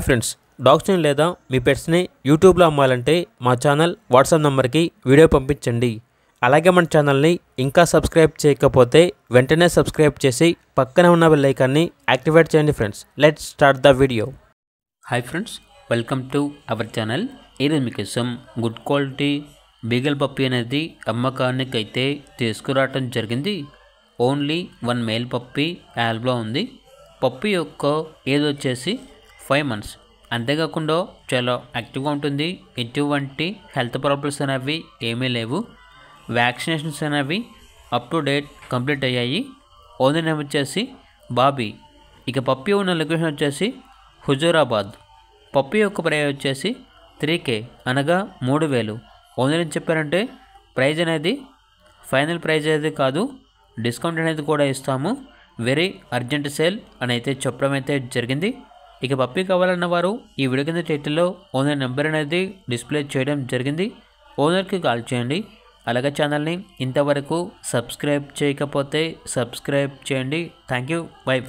Friends, డాగ్స్ని లేదా మీ పెట్స్ని యూట్యూబ్లో అమ్మాలంటే మా ఛానల్ వాట్సాప్ నెంబర్కి వీడియో పంపించండి. అలాగే మన ఛానల్ని ఇంకా సబ్స్క్రైబ్ చేయకపోతే వెంటనే సబ్స్క్రైబ్ చేసి పక్కనే ఉన్న బెల్ ఐకాన్ని యాక్టివేట్ చేయండి. Friends, let's start the video. Hi friends, welcome to our channel. ఈరోజు మీకోసం గుడ్ క్వాలిటీ బీగల్ పప్పీ అనేది అమ్మకానికి అయితే తీసుకురావటం జరిగింది. ఓన్లీ 1 మేల్ పప్పీ యాల్బ్లో ఉంది. పప్పీ యొక్క ఏజ్ వచ్చేసి 5 months. అంతేకాకుండా చాలా యాక్టివ్గా ఉంటుంది. ఎటువంటి హెల్త్ ప్రాబ్లమ్స్ అనేవి ఏమీ లేవు. వ్యాక్సినేషన్స్ అనేవి అప్ టు డేట్ కంప్లీట్ అయ్యాయి. ఓనర్ నేమ్ వచ్చేసి బాబీ. ఇక పప్పీ ఉన్న లొకేషన్ వచ్చేసి హుజూరాబాద్. పప్పీ యొక్క ప్రైస్ వచ్చేసి 3K అనగా 3000. ఓనర్ ఏం చెప్పారంటే ప్రైజ్ అనేది ఫైనల్ ప్రైజ్ అనేది కాదు, డిస్కౌంట్ అనేది కూడా ఇస్తాము, వెరీ అర్జెంట్ సేల్ అని అయితే చెప్పడం అయితే జరిగింది. ఇక పప్పీ కావాలన్న వారు ఈ వీడియో కింద టైటిల్లో ఓనర్ నెంబర్ అనేది డిస్ప్లే చేయడం జరిగింది. ఓనర్కి కాల్ చేయండి. అలాగే ఛానల్ని ఇంతవరకు సబ్స్క్రైబ్ చేయకపోతే సబ్స్క్రైబ్ చేయండి. Thank you. బై.